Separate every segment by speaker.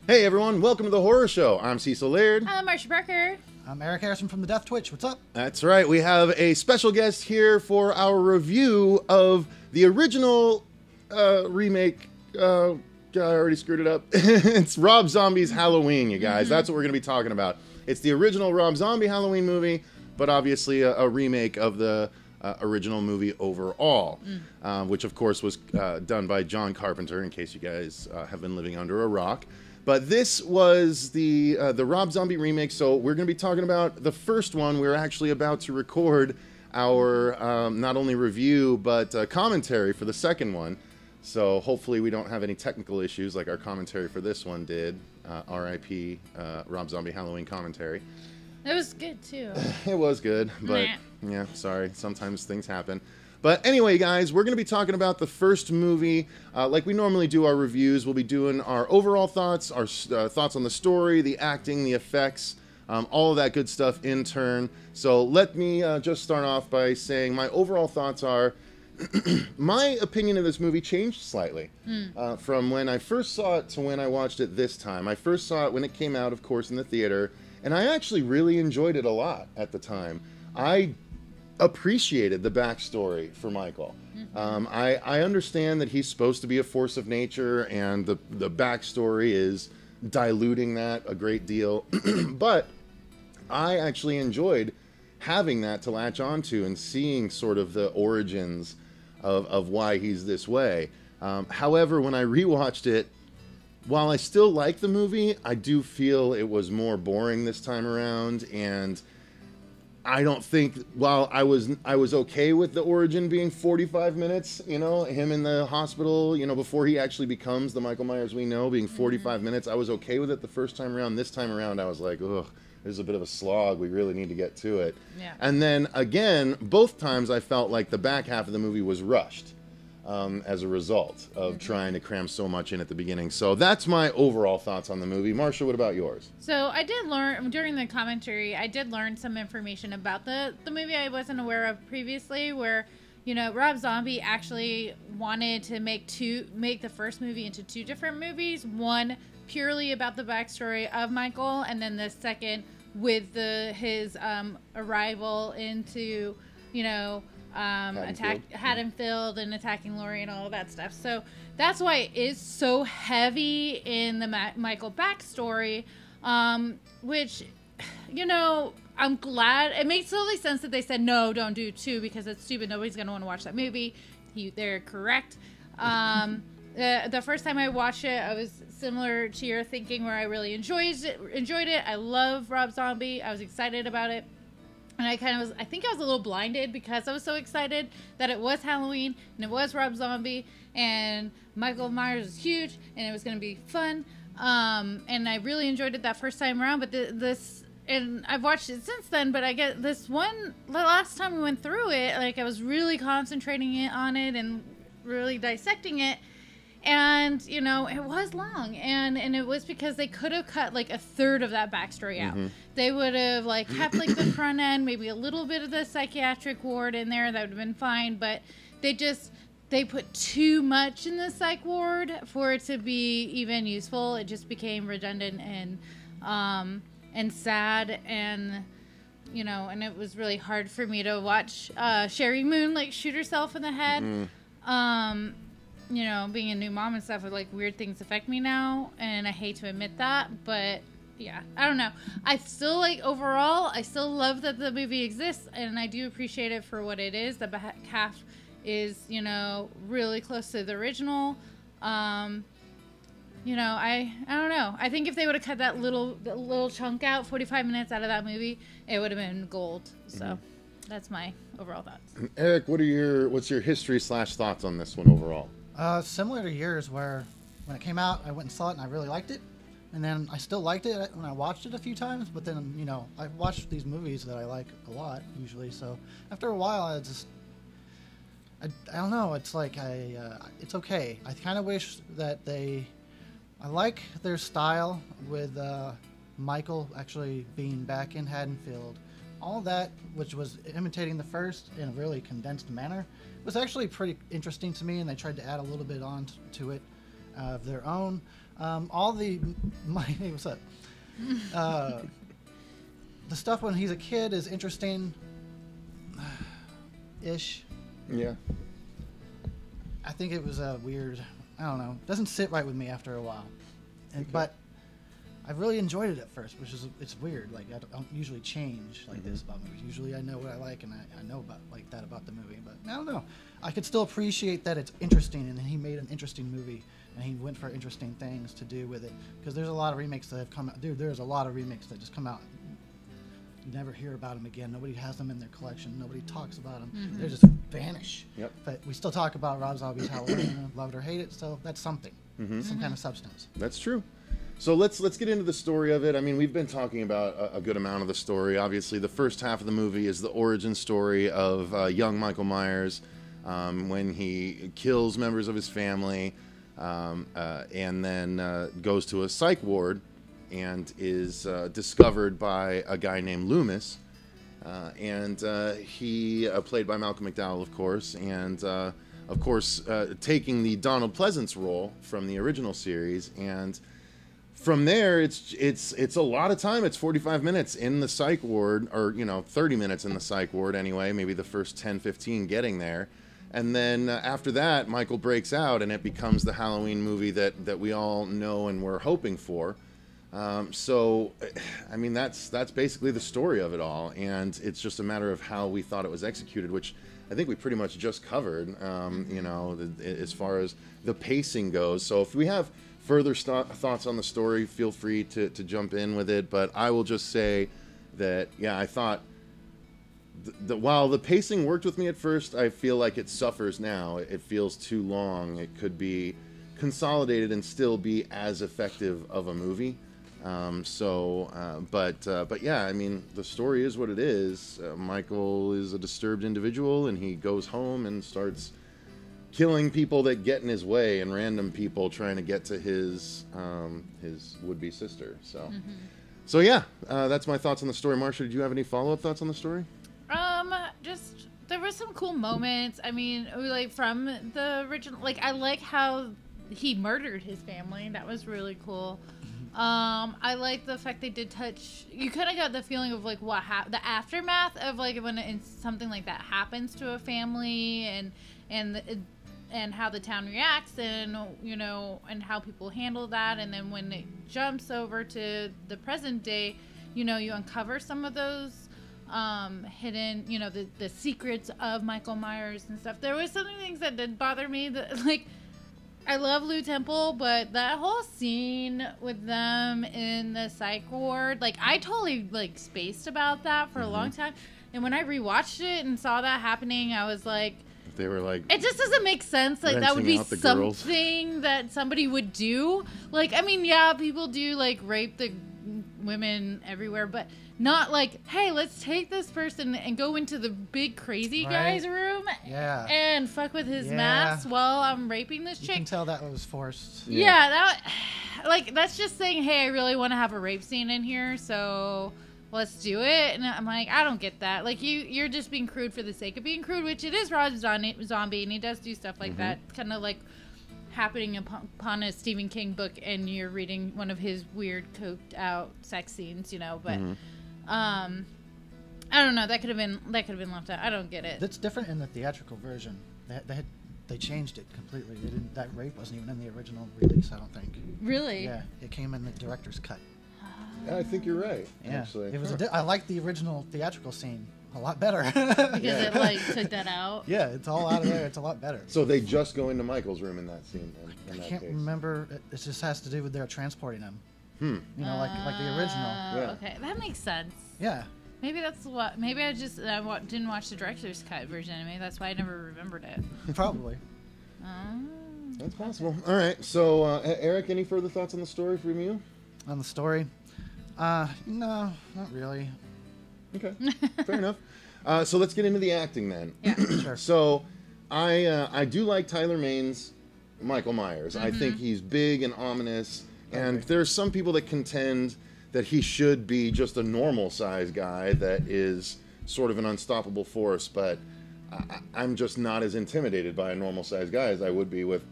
Speaker 1: Hey everyone, welcome to the Horror Show. I'm Cecil Laird.
Speaker 2: I'm Marcia Parker.
Speaker 3: I'm Eric Harrison from the Death Twitch. What's up?
Speaker 1: That's right, we have a special guest here for our review of the original remake. God, I already screwed it up. It's Rob Zombie's Halloween, you guys. That's what we're going to be talking about. It's the original Rob Zombie Halloween movie, but obviously a remake of the original movie overall, which of course was done by John Carpenter, in case you guys have been living under a rock. But this was the Rob Zombie remake, so we're going to be talking about the first one. We're actually about to record our not only review, but commentary for the second one. So hopefully we don't have any technical issues like our commentary for this one did. R.I.P. Rob Zombie Halloween commentary.
Speaker 2: It was good, too.
Speaker 1: It was good, but yeah, sorry. Sometimes things happen. But anyway, guys, we're going to be talking about the first movie. Like we normally do our reviews, we'll be doing our overall thoughts, our thoughts on the story, the acting, the effects, all of that good stuff in turn. So let me just start off by saying my overall thoughts are, my opinion of this movie changed slightly from when I first saw it to when I watched it this time. I first saw it when it came out, of course, in the theater, and I actually really enjoyed it a lot at the time. I appreciated the backstory for Michael. I understand that he's supposed to be a force of nature, and the backstory is diluting that a great deal. But I actually enjoyed having that to latch onto and seeing sort of the origins of why he's this way. However, when I rewatched it, while I still like the movie, I do feel it was more boring this time around, and I don't think, while I was okay with the origin being 45 minutes, you know, him in the hospital, you know, before he actually becomes the Michael Myers we know, being 45 minutes, I was okay with it the first time around. This time around, I was like, ugh, this is a bit of a slog. We really need to get to it. Yeah. And then, again, both times I felt like the back half of the movie was rushed as a result of trying to cram so much in at the beginning. So that's my overall thoughts on the movie. Marcia, what about yours?
Speaker 2: So I did learn, during the commentary, I did learn some information about the movie I wasn't aware of previously, where, you know, Rob Zombie actually wanted to make the first movie into two different movies. One purely about the backstory of Michael, and then the second with his arrival into, you know, Haddonfield and attacking Laurie and all of that stuff. So that's why it is so heavy in the Michael backstory, which, you know, I'm glad. It makes totally sense that they said, no, don't do two, because it's stupid. Nobody's going to want to watch that movie. They're correct. The first time I watched it, I was similar to your thinking, where I really enjoyed it. I love Rob Zombie. I was excited about it. And I think I was a little blinded because I was so excited that it was Halloween and it was Rob Zombie and Michael Myers was huge and it was going to be fun. And I really enjoyed it that first time around. But and I've watched it since then, but I get the last time we went through it, like I was really concentrating on it and really dissecting it. And, you know, it was long. And it was because they could have cut, like, a third of that backstory out. They would have, like, kept, like, the front end, maybe a little bit of the psychiatric ward in there. That would have been fine. But they put too much in the psych ward for it to be even useful. It just became redundant and sad. And, you know, and it was really hard for me to watch Sherry Moon, like, shoot herself in the head. You know, being a new mom and stuff, with like weird things affect me now, and I hate to admit that, but yeah, I don't know. I still overall, I still love that the movie exists, and I do appreciate it for what it is. The back half is, you know, really close to the original. You know, I don't know. I think if they would have cut that little chunk out, 45 minutes out of that movie, it would have been gold. So that's my overall thoughts.
Speaker 1: Eric, what's your history / thoughts on this one overall?
Speaker 3: Similar to yours, where when it came out, I went and saw it and I really liked it. And then I still liked it when I watched it a few times, but then, you know, I've watched these movies that I like a lot, usually. So after a while, I don't know, it's like it's okay. I kind of wish that I like their style with Michael actually being back in Haddonfield. All that, which was imitating the first in a really condensed manner, was actually pretty interesting to me, and they tried to add a little bit on to it. of their own. Hey, what's up? The stuff when he's a kid is interesting, ish.
Speaker 1: Yeah.
Speaker 3: I think it was a weird. I don't know. It doesn't sit right with me after a while, but I really enjoyed it at first, which is it's weird. Like I don't usually change like this about movies. Usually I know what I like and I know about like that about the movie. But I don't know. I could still appreciate that it's interesting and he made an interesting movie and he went for interesting things to do with it. Because there's a lot of remakes that have come out. Dude, there's a lot of remakes that just come out. You never hear about them again. Nobody has them in their collection. Nobody talks about them. They just vanish.
Speaker 1: Yep.
Speaker 3: But we still talk about Rob Zombie's Halloween, love it or hate it. So that's something, some kind of substance.
Speaker 1: That's true. So let's get into the story of it. I mean, we've been talking about a good amount of the story. Obviously, the first half of the movie is the origin story of young Michael Myers when he kills members of his family and then goes to a psych ward and is discovered by a guy named Loomis. And he, played by Malcolm McDowell, of course, and of course, taking the Donald Pleasance role from the original series. And from there, it's a lot of time. It's 45 minutes in the psych ward, or 30 minutes in the psych ward anyway. Maybe the first 10, 15 getting there, and then after that, Michael breaks out, and it becomes the Halloween movie that we all know and we're hoping for. So, I mean, that's basically the story of it all, and it's just a matter of how we thought it was executed, which I think we pretty much just covered. As far as the pacing goes. So if we have further thoughts on the story, feel free to jump in with it. But I will just say that, yeah, I thought that while the pacing worked with me at first, I feel like it suffers now. It feels too long. It could be consolidated and still be as effective of a movie. But yeah, I mean, the story is what it is. Michael is a disturbed individual, and he goes home and starts killing people that get in his way, and random people trying to get to his would-be sister. So yeah, that's my thoughts on the story. Marcia, did you have any follow-up thoughts on the story?
Speaker 2: Just there were some cool moments. I mean, like from the original, like I like how he murdered his family. That was really cool. I like the fact they did touch. You kind of got the feeling of like the aftermath of like when something like that happens to a family, and how the town reacts, and and how people handle that, and then when it jumps over to the present day, you uncover some of those hidden, the secrets of Michael Myers and stuff. There was some things that did bother me, that like. I love Lou Temple, but that whole scene with them in the psych ward, like, I totally, like, spaced about that for a long time. And when I rewatched it and saw that happening, I was like...
Speaker 1: They were like...
Speaker 2: It just doesn't make sense. Like, that would be something that somebody would do. Like, I mean, yeah, people do, like, rape the women everywhere, but... Not like, hey, let's take this person and go into the big crazy guy's room and fuck with his mask while I'm raping this chick.
Speaker 3: You can tell that was forced.
Speaker 2: Yeah, that's just saying, hey, I really want to have a rape scene in here, so let's do it. And I'm like, I don't get that. Like, you're just being crude for the sake of being crude, which it is Rob Zombie, and he does do stuff like that. Kind of like happening upon a Stephen King book, and you're reading one of his weird coked out sex scenes, but... I don't know. That could have been left out. I don't get it.
Speaker 3: That's different in the theatrical version. They changed it completely. That rape wasn't even in the original release, I don't think.
Speaker 2: Really?
Speaker 3: Yeah, it came in the director's cut.
Speaker 1: Yeah, I think you're right.
Speaker 3: Yeah,
Speaker 1: actually,
Speaker 3: it was. I like the original theatrical scene a lot better
Speaker 2: because it like took that out.
Speaker 3: Yeah, it's all out of there. It's a lot better.
Speaker 1: So they just go into Michael's room in that scene.
Speaker 3: I can't remember. It just has to do with their transporting him. Like the original.
Speaker 1: Yeah.
Speaker 2: Okay, that makes sense.
Speaker 3: Yeah.
Speaker 2: Maybe that's what. Maybe I just didn't watch the director's cut version. Maybe that's why I never remembered it.
Speaker 3: Probably.
Speaker 1: That's possible. All right. So, Eric, any further thoughts on the story from you?
Speaker 3: On the story? No, not really.
Speaker 1: Okay. Fair enough. So let's get into the acting then.
Speaker 2: Yeah.
Speaker 3: Sure.
Speaker 1: So, I do like Tyler Mane's Michael Myers. I think he's big and ominous. And there are some people that contend that he should be just a normal-sized guy that is sort of an unstoppable force, but I'm just not as intimidated by a normal-sized guy as I would be with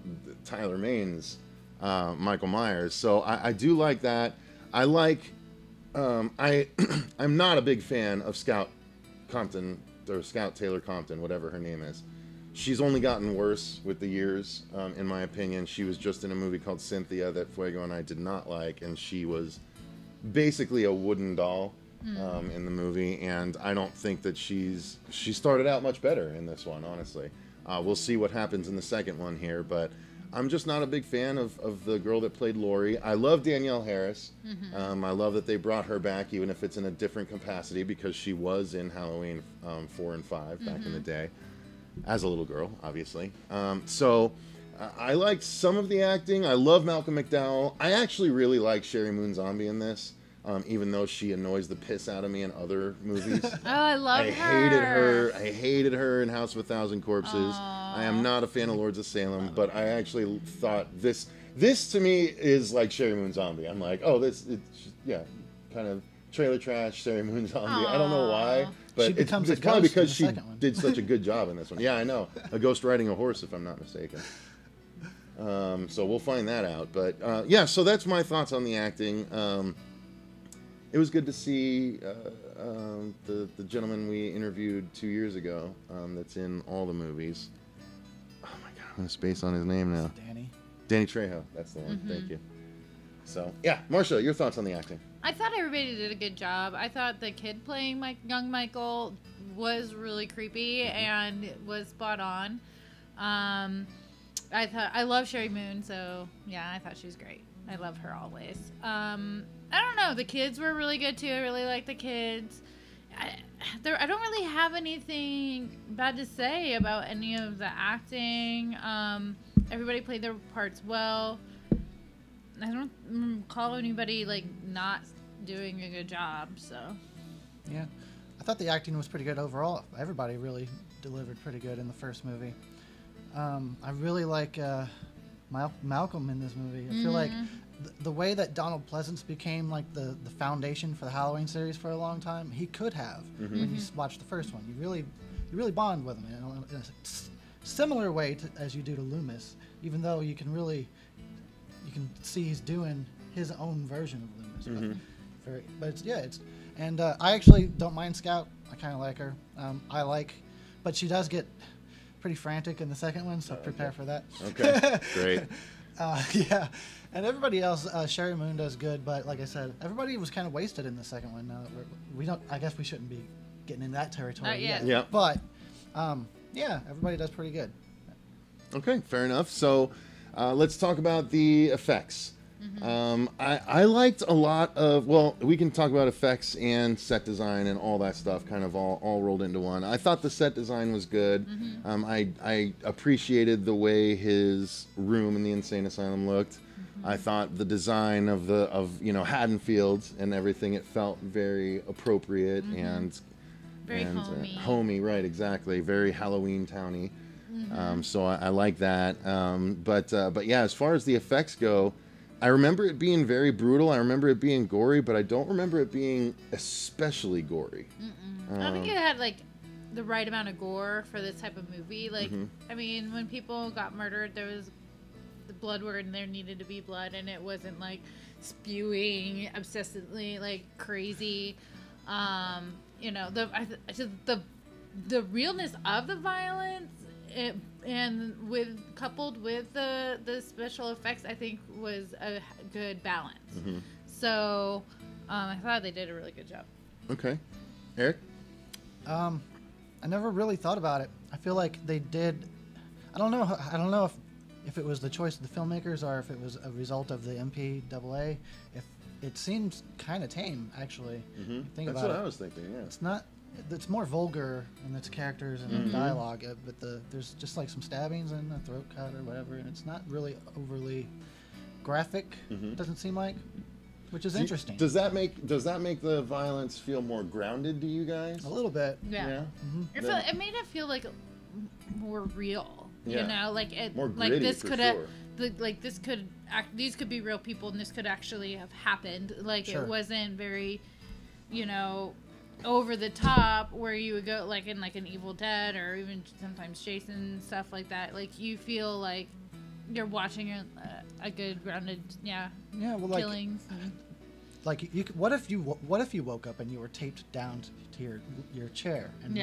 Speaker 1: Tyler Mane's Michael Myers. So I do like that. I like. I'm not a big fan of Scout Compton or Scout Taylor Compton, whatever her name is. She's only gotten worse with the years, in my opinion. She was just in a movie called Cynthia that Fuego and I did not like, and she was basically a wooden doll in the movie, and I don't think that she started out much better in this one, honestly. We'll see what happens in the second one here, but I'm just not a big fan of the girl that played Laurie. I love Danielle Harris. I love that they brought her back, even if it's in a different capacity, because she was in Halloween 4 and 5 back in the day, as a little girl, obviously. I liked some of the acting. I love Malcolm McDowell. I actually really like Sherry Moon Zombie in this, even though she annoys the piss out of me in other movies.
Speaker 2: Oh, I love her.
Speaker 1: I hated her in House of a Thousand Corpses. I am not a fan of Lords of Salem, but I actually thought this to me is like Sherry Moon Zombie. I'm like, oh, kind of trailer trash Sherry Moon Zombie. I don't know why, but it's probably because she did such a good job in this one. Yeah, I know. A ghost riding a horse, if I'm not mistaken. So we'll find that out. But yeah, so that's my thoughts on the acting. It was good to see the gentleman we interviewed 2 years ago that's in all the movies. Oh my god, I'm going to space on his name now. Danny Trejo. That's the one. Thank you. So, yeah. Marcia, your thoughts on the acting?
Speaker 2: I thought everybody did a good job. I thought the kid playing young Michael was really creepy and was spot on. I love Sherry Moon, so yeah, I thought she was great. I love her always. I don't know. The kids were really good too. I really like the kids. I don't really have anything bad to say about any of the acting. Everybody played their parts well. I don't call anybody not doing a good job. So
Speaker 3: yeah, I thought the acting was pretty good overall. Everybody really delivered pretty good in the first movie. I really like Malcolm in this movie. I feel like the way that Donald Pleasance became the foundation for the Halloween series for a long time, he could have when you watch the first one. You really bond with him in a similar way as you do to Loomis, even though you can see he's doing his own version of Loomis. I actually don't mind Scout. I kind of like her. But she does get pretty frantic in the second one, so prepare for that. Okay, great. Yeah, and everybody else, Sherry Moon does good, but like I said, everybody was kind of wasted in the second one. Now that we don't, I guess we shouldn't be getting in that territory yet. Yeah. But yeah, everybody does pretty good.
Speaker 1: Okay, fair enough. So let's talk about the effects. I liked a lot of, we can talk about effects and set design and all that stuff kind of all rolled into one. I thought the set design was good. I appreciated the way his room in the insane asylum looked. I thought the design of Haddonfield and everything, it felt very appropriate and
Speaker 2: very homey.
Speaker 1: Homey, right, exactly. Very Halloween towny. So I like that. But yeah, as far as the effects go, I remember it being very brutal. I remember it being gory, but I don't remember it being especially gory.
Speaker 2: I think it had the right amount of gore for this type of movie. I mean, when people got murdered, there was the blood where there needed to be blood, and it wasn't spewing obsessively crazy. The realness of the violence. Coupled with the special effects, I think was a good balance. So I thought they did a really good job.
Speaker 1: Okay, Eric.
Speaker 3: I never really thought about it. I feel like they did. I don't know if it was the choice of the filmmakers or if it was a result of the MPAA. If it seems kind of tame, actually.
Speaker 1: That's what I was thinking. Yeah,
Speaker 3: it's not. It's more vulgar in its characters and the dialogue, but there's just some stabbings and a throat cut or whatever, and it's not really overly graphic. It doesn't seem like, which is interesting.
Speaker 1: Does that make the violence feel more grounded to you guys?
Speaker 3: A little bit.
Speaker 2: Yeah. It made it feel more real.
Speaker 1: Yeah.
Speaker 2: More
Speaker 1: gritty,
Speaker 2: this could have.
Speaker 1: Sure.
Speaker 2: These could be real people, and this could actually have happened.
Speaker 3: Sure.
Speaker 2: It wasn't very, over the top where you would go in an Evil Dead or even sometimes Jason, stuff like that. You feel you're watching a good grounded
Speaker 3: yeah, well, like,
Speaker 2: killings. And...
Speaker 3: like what if you woke up and you were taped down to your chair and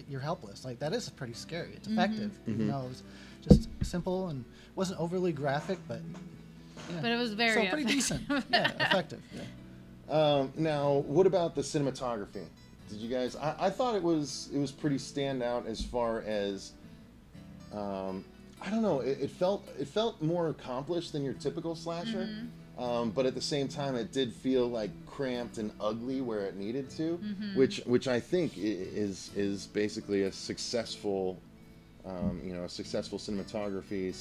Speaker 3: you're helpless? Like, that is pretty scary. It's effective. Even though it was just simple and wasn't overly graphic, but yeah.
Speaker 2: But it was very
Speaker 3: pretty decent. Yeah, effective.
Speaker 1: Yeah. Now, what about the cinematography? Did you guys? I thought it was pretty standout as far as I don't know. It felt more accomplished than your typical slasher, but at the same time, it did feel like cramped and ugly where it needed to, which I think is basically a successful, a successful cinematography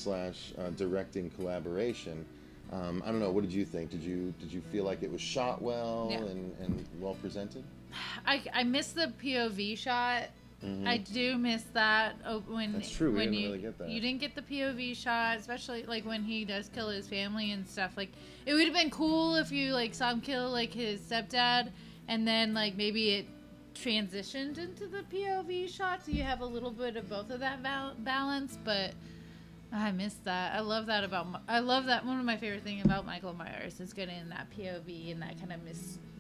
Speaker 1: / directing collaboration. I don't know. What did you think? Did you feel like it was shot well and well presented?
Speaker 2: I missed the POV shot. I do miss that when
Speaker 1: that's true. We didn't really get that.
Speaker 2: You didn't get the POV shot, especially like when he does kill his family and stuff. Like, it would have been cool if you like saw him kill like his stepdad, and then like maybe it transitioned into the POV shot, so you have a little bit of both of that balance. But I missed that. I love that one of my favorite things about Michael Myers is getting in that POV and that kind of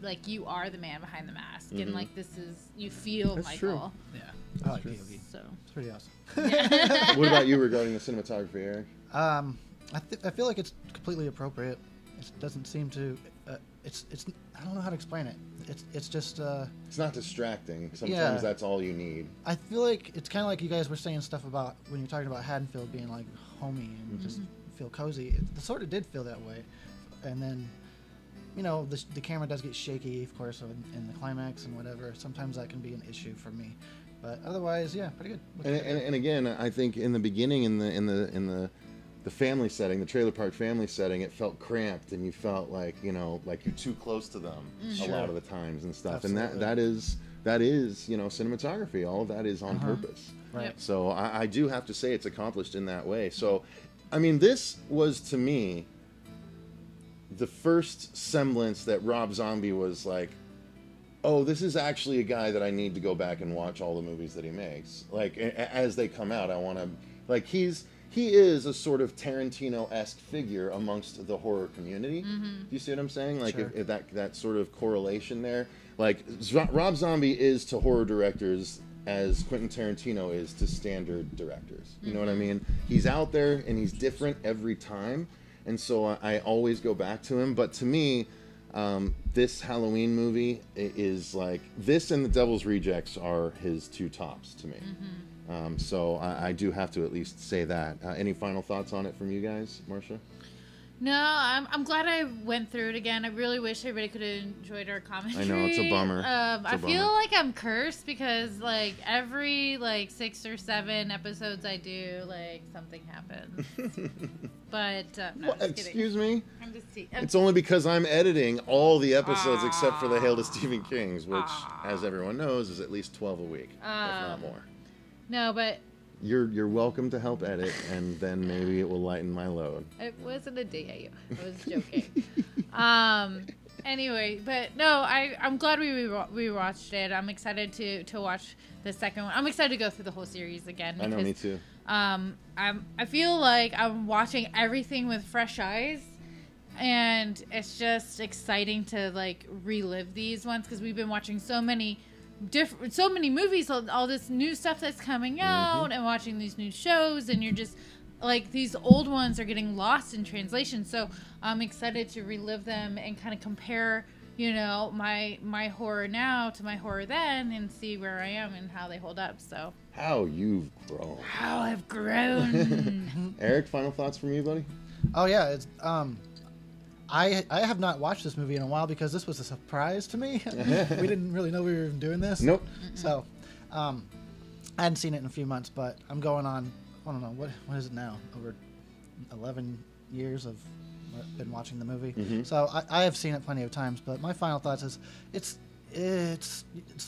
Speaker 2: like you are the man behind the mask, and like this is, you feel that's Michael.
Speaker 3: True. Yeah, I like POV.
Speaker 2: So
Speaker 3: it's pretty awesome.
Speaker 1: Yeah. What about you regarding the cinematography, Eric?
Speaker 3: I feel like it's completely appropriate. It doesn't seem to. It's I don't know how to explain it. It's just.
Speaker 1: It's not distracting. Sometimes that's all you need.
Speaker 3: I feel like it's kind of like you guys were saying stuff about when you're talking about Haddonfield being like homey and just feel cozy. It sort of did feel that way, and then. The camera does get shaky, of course, in the climax and whatever. Sometimes that can be an issue for me, but otherwise, yeah, pretty good.
Speaker 1: And again, I think in the beginning, in the family setting, the trailer park family setting, it felt cramped, and you felt like like you're too close to them a lot of the times and stuff. Absolutely. And that is cinematography. All of that is on purpose.
Speaker 3: Right. Yep.
Speaker 1: So I do have to say it's accomplished in that way. So, I mean, this was to me the first semblance that Rob Zombie was like, oh, this is actually a guy that I need to go back and watch all the movies that he makes. Like, as they come out, I want to, like, he is a sort of Tarantino-esque figure amongst the horror community. Do you see what I'm saying? Like,
Speaker 3: sure.
Speaker 1: if that sort of correlation there. Like, Rob Zombie is to horror directors as Quentin Tarantino is to standard directors. You know what I mean? He's out there, and he's different every time. And so I always go back to him. But to me, this Halloween movie is like, this and The Devil's Rejects are his two tops to me. So I do have to at least say that. Any final thoughts on it from you guys, Marcia?
Speaker 2: No, I'm glad I went through it again. I really wish everybody could have enjoyed our commentary.
Speaker 1: I know, it's a bummer.
Speaker 2: I feel like I'm cursed because like every 6 or 7 episodes I do, like something happens. But no,
Speaker 1: what? Excuse me?
Speaker 2: I'm just
Speaker 1: it's only because I'm editing all the episodes except for the Hail to Stephen King's, which, as everyone knows, is at least 12 a week, if not more.
Speaker 2: No, but
Speaker 1: you're welcome to help edit, and then maybe it will lighten my load.
Speaker 2: It wasn't a dig at you. I was joking. Anyway, but no, I'm glad we watched it. I'm excited to watch the second one. I'm excited to go through the whole series again. Because,
Speaker 1: I know, me too.
Speaker 2: I feel like I'm watching everything with fresh eyes, and it's just exciting to like relive these ones because we've been watching so many movies, all this new stuff that's coming out, and watching these new shows, and you're just like, these old ones are getting lost in translation. So I'm excited to relive them and kind of compare, my horror now to my horror then, and see where I am and how they hold up. So
Speaker 1: how you've grown.
Speaker 2: How I've grown.
Speaker 1: Eric, final thoughts from you, buddy?
Speaker 3: Oh yeah, it's I have not watched this movie in a while because this was a surprise to me. We didn't really know we were even doing this.
Speaker 1: Nope.
Speaker 3: So, I hadn't seen it in a few months, but I'm going on, I don't know, what is it now? Over 11 years of been watching the movie. So I have seen it plenty of times, but my final thoughts is it's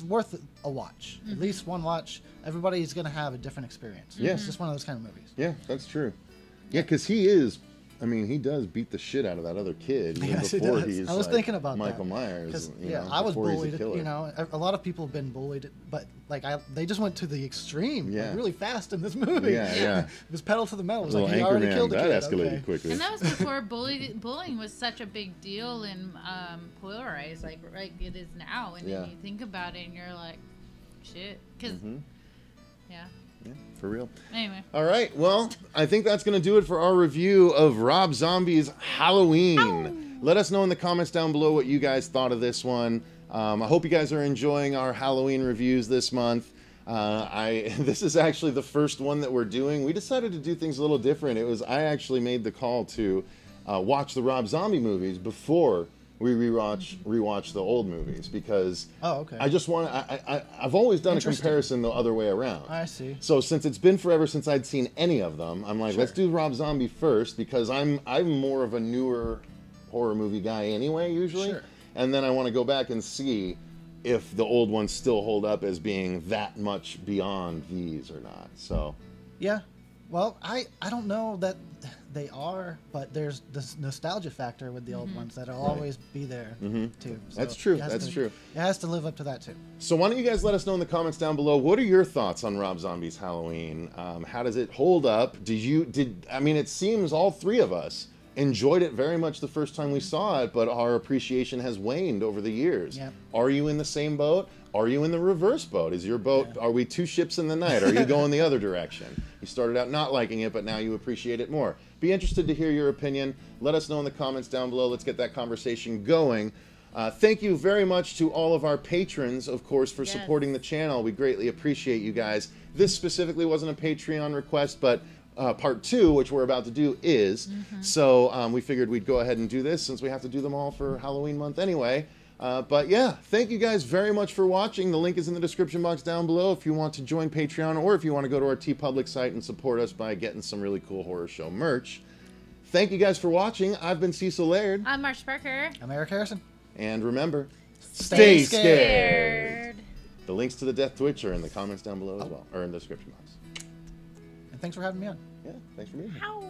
Speaker 3: worth a watch. At least one watch. Everybody's going to have a different experience.
Speaker 1: Yeah.
Speaker 3: It's just one of those kind of movies.
Speaker 1: Yeah, that's true. Yeah, because he is I mean, he does beat the shit out of that other kid even
Speaker 3: Yes, he
Speaker 1: before
Speaker 3: does.
Speaker 1: he's
Speaker 3: I was
Speaker 1: like
Speaker 3: thinking about
Speaker 1: Michael
Speaker 3: that.
Speaker 1: Myers.
Speaker 3: I was
Speaker 1: before he's a
Speaker 3: bullied.
Speaker 1: killer.
Speaker 3: You know, a lot of people have been bullied, but like they just went to the extreme,
Speaker 1: Yeah.
Speaker 3: like, really fast in this movie.
Speaker 1: Yeah.
Speaker 3: It was pedal to the metal. It was
Speaker 1: Little
Speaker 3: like he already
Speaker 1: Anchorman,
Speaker 3: killed the
Speaker 1: that
Speaker 3: kid.
Speaker 1: escalated
Speaker 3: Okay.
Speaker 1: quickly.
Speaker 2: And that was before bullying was such a big deal in polarized, like it is now. And
Speaker 1: Yeah.
Speaker 2: then you think about it, and you're like, shit, because yeah.
Speaker 1: Yeah, for real.
Speaker 2: Anyway.
Speaker 1: All right. Well, I think that's going to do it for our review of Rob Zombie's Halloween.
Speaker 2: Ow.
Speaker 1: Let us know in the comments down below what you guys thought of this one. I hope you guys are enjoying our Halloween reviews this month. This is actually the first one that we're doing. We decided to do things a little different. I actually made the call to watch the Rob Zombie movies before we rewatch the old movies, because I just want to. I've always done a comparison the other way around.
Speaker 3: I see.
Speaker 1: So since it's been forever since I'd seen any of them, I'm like, let's do Rob Zombie first, because I'm more of a newer horror movie guy anyway, usually.
Speaker 3: Sure.
Speaker 1: And then I want to go back and see if the old ones still hold up as being that much beyond these or not. So
Speaker 3: Yeah. Well, I don't know that they are, but there's this nostalgia factor with the old ones that'll always be there too. So
Speaker 1: That's true.
Speaker 3: It has to live up to that too.
Speaker 1: So why don't you guys let us know in the comments down below, what are your thoughts on Rob Zombie's Halloween? How does it hold up? I mean, it seems all three of us enjoyed it very much the first time we saw it, but our appreciation has waned over the years.
Speaker 3: Yep.
Speaker 1: Are you in the same boat? Are you in the reverse boat? Is your boat, are we two ships in the night? Are you going the other direction? You started out not liking it, but now you appreciate it more. Be interested to hear your opinion. Let us know in the comments down below. Let's get that conversation going. Thank you very much to all of our patrons, of course, for supporting the channel. We greatly appreciate you guys. This specifically wasn't a Patreon request, but part 2, which we're about to do, is. So we figured we'd go ahead and do this since we have to do them all for Halloween month anyway. But yeah, thank you guys very much for watching. The link is in the description box down below if you want to join Patreon, or if you want to go to our TeePublic site and support us by getting some really cool horror show merch. Thank you guys for watching. I've been Cecil Laird.
Speaker 2: I'm Marcia Parker.
Speaker 3: I'm Eric Harrison.
Speaker 1: And remember,
Speaker 3: Stay
Speaker 2: scared.
Speaker 1: The links to the Death Twitch are in the comments down below as well, or in the description box.
Speaker 3: And thanks for having me on.
Speaker 1: Yeah, thanks for being here.
Speaker 2: Ow.